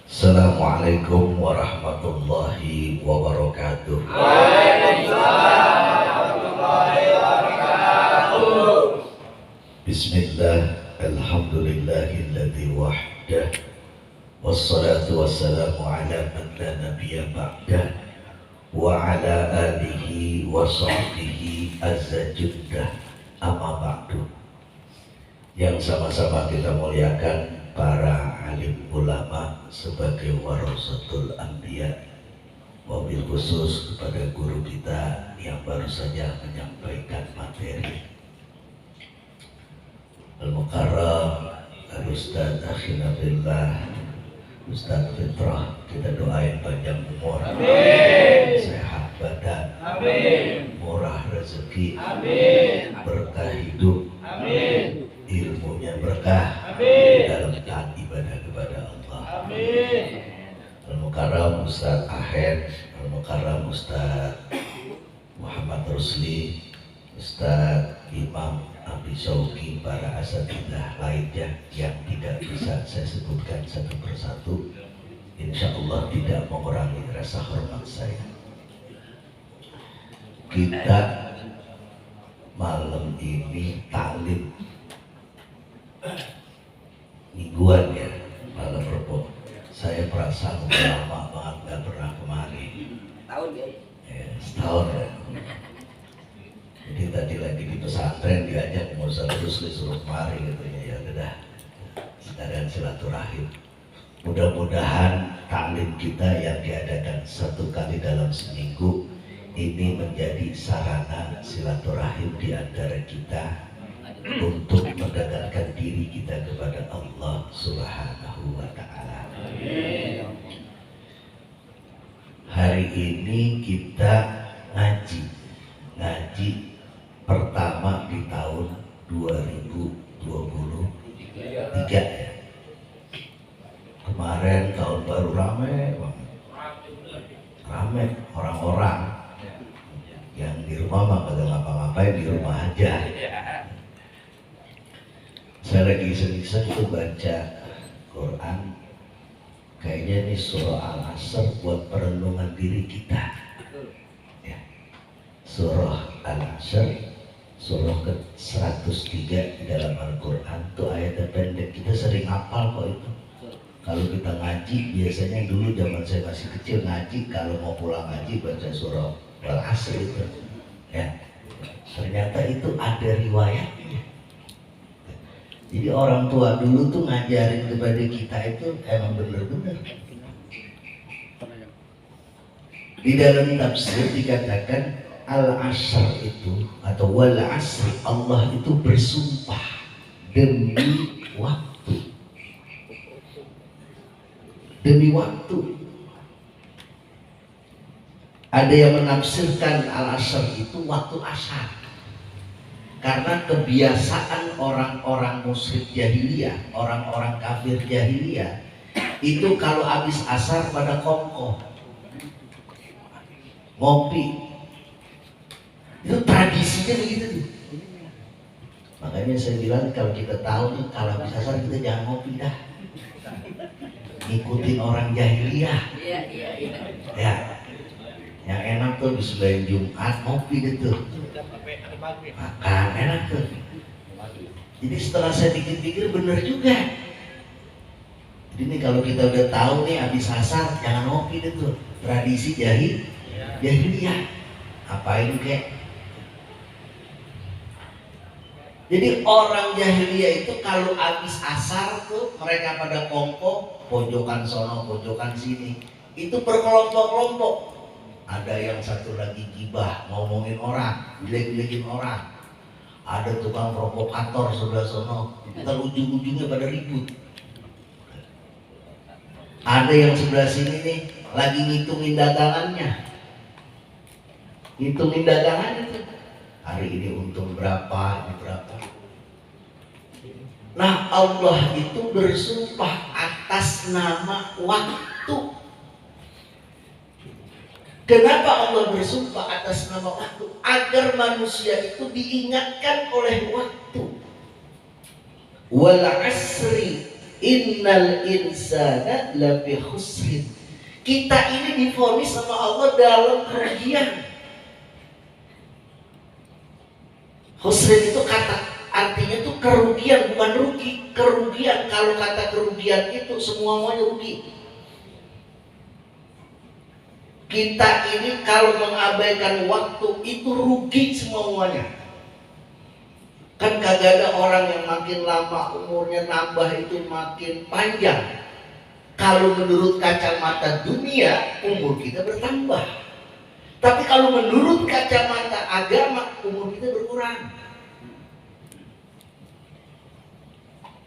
Assalamualaikum warahmatullahi wabarakatuh. Bismillah, alhamdulillahilladzi wahdah, wassalatu wassalamu ala man la nabiyya ba'dah, wa ala alihi wa sahbihi azza juddah, amma ba'du. Yang sama-sama kita muliakan para alim ulama sebagai warasatul anbiya, wabil khusus kepada guru kita yang baru saja menyampaikan materi, Al-Mukarram Al-Ustaz Akhina Billah, Ustaz Fitrah. Kita doain panjang umur, amin, sehat badan, amin, murah rezeki, amin, berkah hidup, amin, ilmunya berkah, amin, dalam taat ibadah kepada Allah, amin. Al-Mukarram Ustaz Ahed, Al-Mukarram Ustaz Muhammad Rusli, Ustaz Imam Abi Syauki, para asatidzah lainnya yang tidak bisa saya sebutkan satu persatu, insya Allah tidak mengurangi rasa hormat saya. Kita malam ini taklim mingguan ya, malam Rebo. Saya perasaan lama banget gak pernah kemari. Tahun ya? Setahun ya. Jadi tadi lagi di pesantren diajak Ustaz Rusli suruh kemari katanya, ya udah sekalian silaturahim. Mudah-mudahan taklim kita yang diadakan satu kali dalam seminggu ini menjadi sarana silaturahim di antara kita untuk mendekatkan diri kita kepada Allah Subhanahu wa Ta'ala. Hari ini kita ngaji pertama di tahun 2023 ya. Kemarin tahun baru rame banget, rame orang-orang yang di rumah mah kagak ngapa-ngapain, di rumah aja. Saya lagi iseng-iseng tuh baca Quran, kayaknya ini surah Al-Asr buat perenungan diri kita ya. Surah Al-Asr, surah ke-103 di dalam Al-Quran tuh ayatnya pendek, kita sering hafal kok itu. Kalau kita ngaji, biasanya dulu zaman saya masih kecil ngaji, kalau mau pulang ngaji baca surah Al-Asr itu ya. Ternyata itu ada riwayatnya. Jadi orang tua dulu tuh ngajarin kepada kita itu emang bener-bener. Di dalam tafsir dikatakan Al-Asr itu atau wal asr, Allah itu bersumpah demi waktu. Demi waktu. Ada yang menafsirkan Al-Asr itu waktu asar. Karena kebiasaan orang-orang musyrik jahiliyah, orang-orang kafir jahiliyah, itu kalau habis asar pada kongkoh, ngopi. Itu tradisinya begitu tuh. Makanya saya bilang kalau kita tahu nih, kalau habis asar kita jangan ngopi dah. Ngikutin orang jahiliyah. Ya. Yang enak tuh di sebelah Jumat ngopi gitu. Makan enak tuh. Jadi setelah saya pikir-pikir bener juga. Jadi nih kalau kita udah tahu nih habis asar jangan ngopi gitu. Tradisi jahiliyah. Apain kek? Jadi orang jahiliyah itu kalau habis asar tuh mereka pada kongko, pojokan sono, pojokan sini. Itu berkelompok-kelompok. Ada yang satu lagi gibah, ngomongin orang, jelek-jelekin orang. Ada tukang provokator sebelah sono, kita ujung-ujungnya pada ribut. Ada yang sebelah sini nih lagi ngitungin dagangannya. Ngitungin dagangannya tuh. Hari ini untung berapa, ini berapa. Nah, Allah itu bersumpah atas nama waktu. Kenapa Allah bersumpah atas nama waktu? Agar manusia itu diingatkan oleh waktu. Wal asri innal insana lafi khusrin. Kita ini divonis sama Allah dalam kerugian. Khusrin itu kata artinya itu kerugian, bukan rugi. Kerugian, kalau kata kerugian itu semuanya rugi. Kita ini kalau mengabaikan waktu itu rugi semuanya. Kan kagak ada orang yang makin lama umurnya nambah itu makin panjang. Kalau menurut kacamata dunia umur kita bertambah. Tapi kalau menurut kacamata agama umur kita berkurang.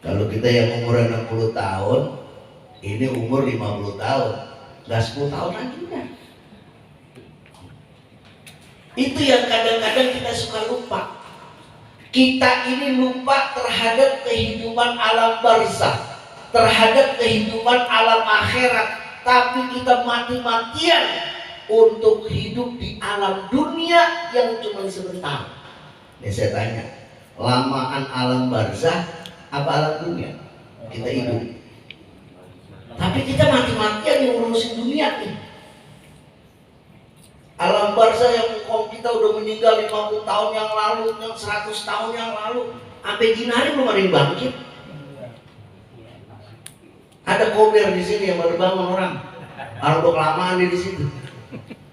Kalau kita yang umur 60 tahun, ini umur 50 tahun, nggak 10 tahun lagi kan? Itu yang kadang-kadang kita suka lupa. Kita ini lupa terhadap kehidupan alam barzakh, terhadap kehidupan alam akhirat, tapi kita mati-matian untuk hidup di alam dunia yang cuma sebentar. Ini saya tanya, lamaan alam barzakh apa alam dunia? Kita hidup, tapi kita mati-matian yang ngurusin dunia nih. Alam barzakh yang kita udah meninggal 50 tahun yang lalu, yang 100 tahun yang lalu, sampai jinari belum ada yang bangkit. Ada kober di sini yang baru bangun orang udah kelamaan di situ.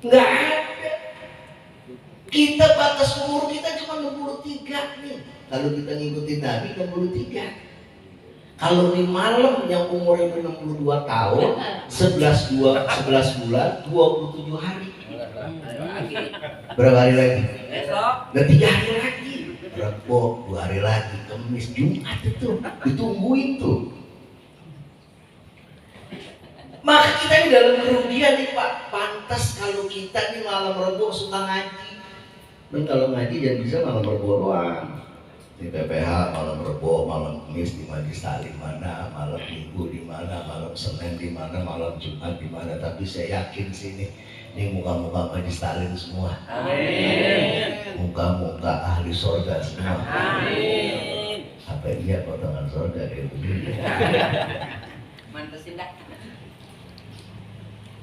Nggak ada. Kita batas umur kita cuma 63 nih. Kalau kita ngikutin Nabi 63. Kalau di malam yang umurnya 62 tahun, 11 bulan, 27 hari. Berapa hari lagi? Dan 3 hari lagi. Rabu 2 hari lagi, Kamis, Jumat itu ditungguin tuh. Maka kita ini dalam kerugian nih Pak. Pantas kalau kita nih malam Rabu suka ngaji. Dan kalau ngaji jangan bisa malam Rabu doang. Di PPH malam Rebo, malam Kamis di Majlis Taklim mana, malam Minggu di mana, malam Senin di mana, malam Jumat di mana. Tapi saya yakin sini ini muka-muka Majlis Taklim semua. Amin. Muka-muka ahli surga semua. Amin. Apa iya potongan surga kayak begini?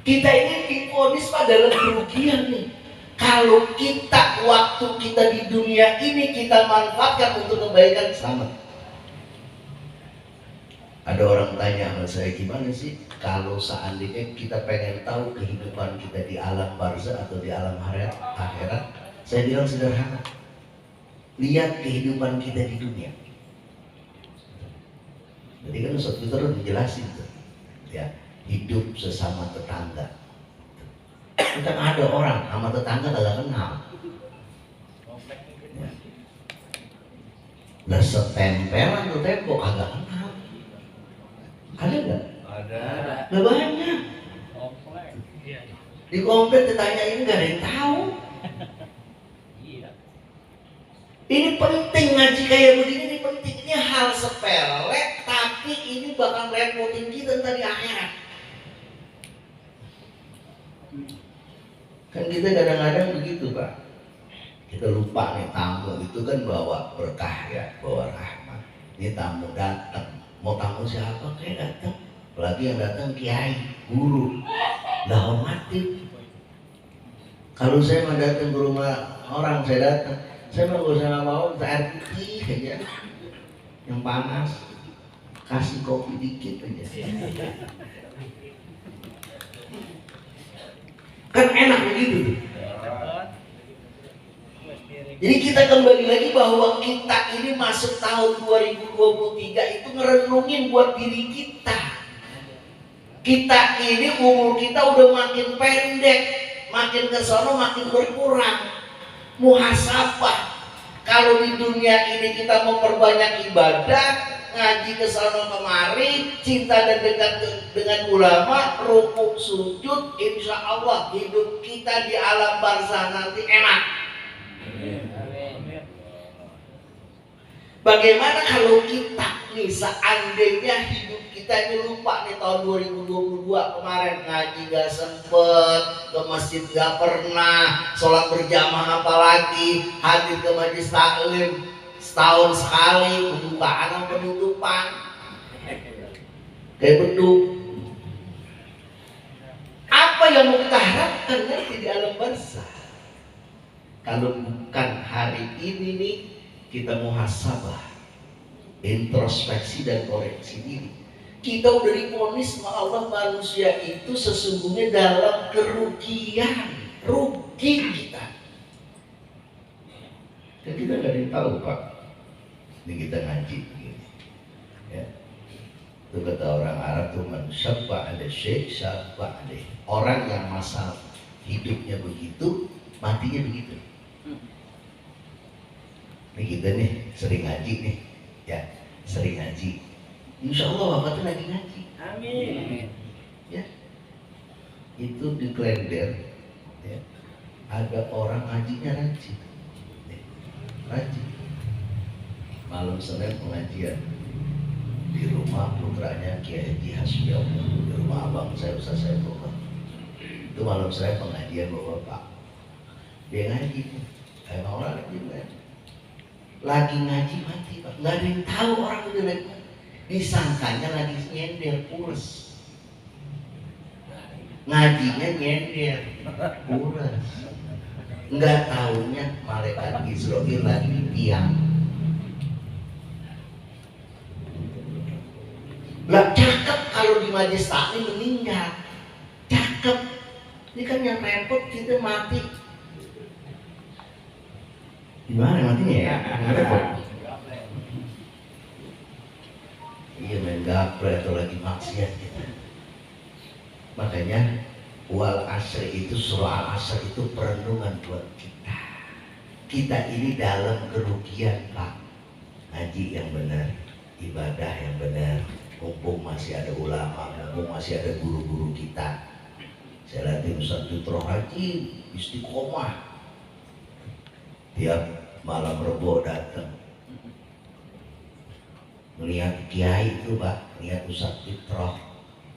Kita ini divonis pada kerugian nih. Kalau kita waktu kita di dunia ini kita manfaatkan untuk kebaikan, selamat. Ada orang tanya sama saya, gimana sih kalau seandainya kita pengen tahu kehidupan kita di alam barzakh atau di alam akhirat? Saya bilang sederhana, lihat kehidupan kita di dunia. Jadi kan Ustaz Peter menjelasin tuh, ya, hidup sesama tetangga. Kan ada orang sama tetangga kagak kenal. Ya. Lah setempelan tuh tembok kagak kenal. Ada nggak? Ada. Lah banyak. Di komplek ditanyain nggak ada yang tahu. Ini penting ngaji kayak begini, ini penting. Ini hal sepele, tapi ini bakal repotin kita ntar di akhirat. Kan kita kadang-kadang begitu Pak. Kita lupa nih tamu itu kan bawa berkah ya, bawa rahmat. Ini tamu datang, mau tamu siapa kayak datang. Apalagi yang datang kiai, guru, lah hormatin. Kalau saya mau datang ke rumah orang, saya datang, saya mau gak usah mau air putih aja, yang panas, kasih kopi dikit aja. Kan enak begitu. Jadi kita kembali lagi bahwa kita ini masuk tahun 2023 itu ngerenungin buat diri kita. Kita ini umur kita udah makin pendek, makin kesana makin berkurang. Muhasabah. Kalau di dunia ini kita memperbanyak ibadah, ngaji ke sana kemari, cinta dan dekat dengan ulama, rukuk sujud, insya Allah hidup kita di alam barzakh nanti enak. Bagaimana kalau kita nih seandainya hidup kita ini lupa nih tahun 2022 kemarin ngaji gak sempet, ke masjid gak pernah, sholat berjamaah apalagi, hadir ke Majlis Taklim. setahun sekali pembukaan dan penutupan kayak beduk. Apa yang mau kita harapkan nanti di alam barzah? Kalau bukan hari ini nih kita muhasabah, introspeksi dan koreksi diri. Kita udah divonis sama Allah, manusia itu sesungguhnya dalam kerugian, rugi kita. Dan kita nggak ada yang tahu Pak. Ini kita ngaji begini. Ya. Itu kata orang Arab tuh man syabba ala syekh syabba alaih. Orang yang masa hidupnya begitu, matinya begitu. Ini kita nih sering ngaji nih, ya sering ngaji. Insya Allah wafatnya lagi ngaji. Amin. Ya, itu di Klender, ya, ada orang ngajinya rajin, rajin. Malam Senin pengajian di rumah putranya Kiai Haji Hasbi Allah, di rumah abang saya Ustaz Saifullah. Itu malam Senin pengajian bapak. Dia ngaji, emang orang lagi ngaji mati Pak, nggak ada yang tahu orang itu lagi mati. Disangkanya lagi nyender pules, ngajinya nyender pules, nggak taunya malaikat Israel lagi di tiang. Lah cakep kalau di majelis taklim meninggal, cakep. Ini kan yang repot kita mati. Gimana matinya ya? Iya main gaple atau lagi maksiat gitu. Makanya wal asri itu, surah al asr itu perenungan buat kita. Kita ini dalam kerugian Pak. Ngaji yang benar, ibadah yang benar. Mumpung masih ada ulama, mumpung masih ada guru-guru kita. Saya latih Ustaz Tutro Haji istiqomah. Tiap malam Rebo datang. Melihat kiai itu Pak, lihat Ustaz Fitrah.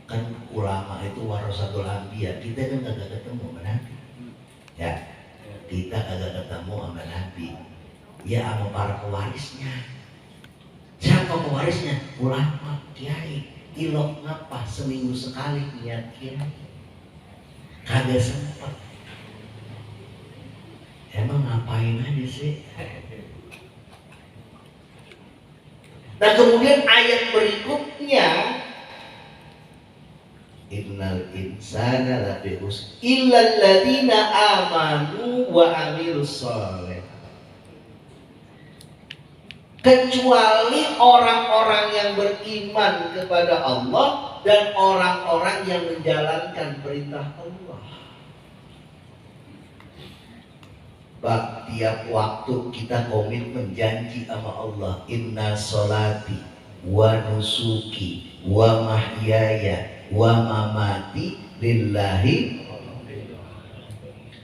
Kan ulama itu warasatul anbiya. Kita kan kagak ketemu sama Nabi. Ya, kita kagak ketemu sama Nabi. Ya sama para pewarisnya. Siapa pewarisnya? Ulama, kiai. Ilok ngapa seminggu sekali lihat kiai. Kagak sempat. Emang ngapain aja sih? Nah kemudian ayat berikutnya, innal insana lafi khusr illal ladzina amanu wa amilus shalih. Kecuali orang-orang yang beriman kepada Allah dan orang-orang yang menjalankan perintah Allah. Bak, tiap waktu kita komitmen janji sama Allah, inna sholati wa nusuki wa mahyaya wa mamati lillahi.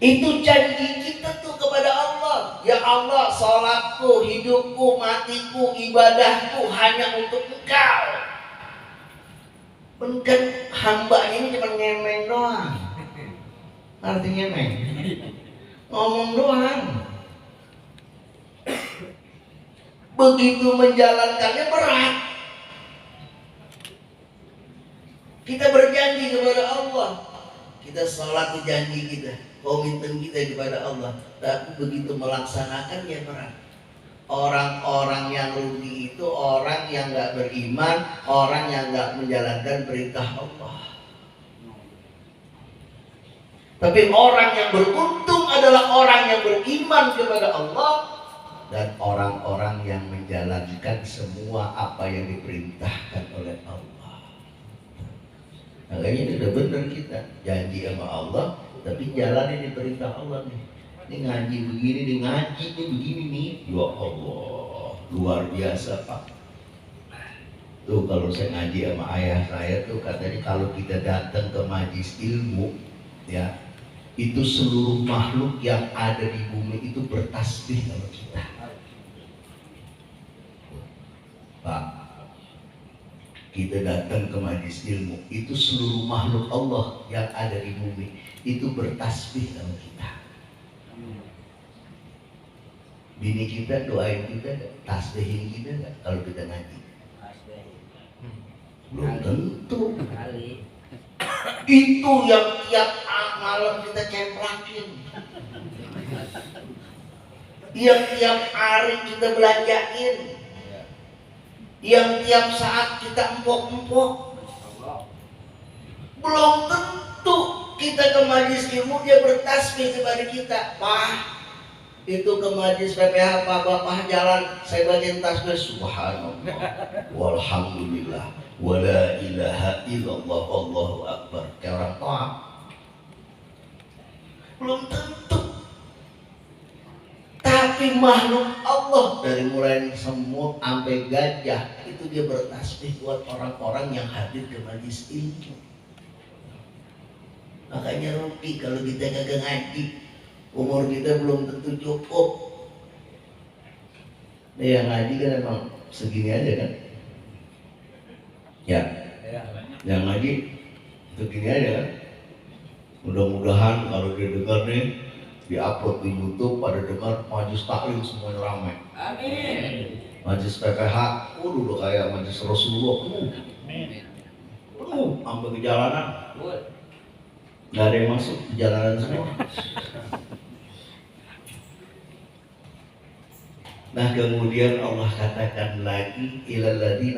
Itu janji kita tuh kepada Allah. Ya Allah, sholatku, hidupku, matiku, ibadahku hanya untuk Engkau. Bukan hambanya ini cuma ngemeng doang. Artinya ngemeng, ngomong doang. Begitu menjalankannya berat. Kita berjanji kepada Allah, kita sholat di janji kita, komitmen kita kepada Allah. Tapi begitu melaksanakannya berat. Orang-orang yang rugi itu orang yang gak beriman, orang yang gak menjalankan perintah Allah. Tapi orang yang beruntung adalah orang yang beriman kepada Allah dan orang-orang yang menjalankan semua apa yang diperintahkan oleh Allah. Makanya ini udah benar kita janji sama Allah, tapi jalanin perintah Allah nih. Ini ngaji begini, ini ngaji ini begini nih. Ya Allah, luar biasa Pak. Tuh kalau saya ngaji sama ayah saya tuh katanya kalau kita datang ke majelis ilmu, ya itu seluruh makhluk yang ada di bumi itu bertasbih sama kita. Pak, kita datang ke majelis ilmu, itu seluruh makhluk Allah yang ada di bumi itu bertasbih sama kita. Bini kita doain kita gak? Tasbihin kita gak kalau kita ngaji? Belum tentu. Itu yang tiap malam kita cemplakin, yang tiap hari kita belanjain, yang tiap saat kita empok-empok. Belum tentu kita ke majelis ilmu dia bertasbih kepada kita. Pak, itu ke majelis PPH Pak Bapak jalan, saya bagian tasbih subhanallah walhamdulillah wala ilaha illallah wallahu akbar kayak orang tua. Belum tentu. Tapi makhluk Allah dari mulai semut sampai gajah itu dia bertasbih buat orang-orang yang hadir ke majelis ilmu. Makanya rugi kalau kita kagak ngaji, umur kita belum tentu cukup. Nah, yang ngaji kan emang segini aja kan? Ya, yang ngaji segini aja kan? Mudah-mudahan kalau dia dengar nih, di-upload di YouTube, pada dengar majelis taklim semuanya ramai. Amin. Majelis PPH, udah kayak majelis Rasulullah, penuh sampai ke jalanan. Nggak ada yang masuk di jalanan semua. Nah kemudian Allah katakan lagi ilal ladina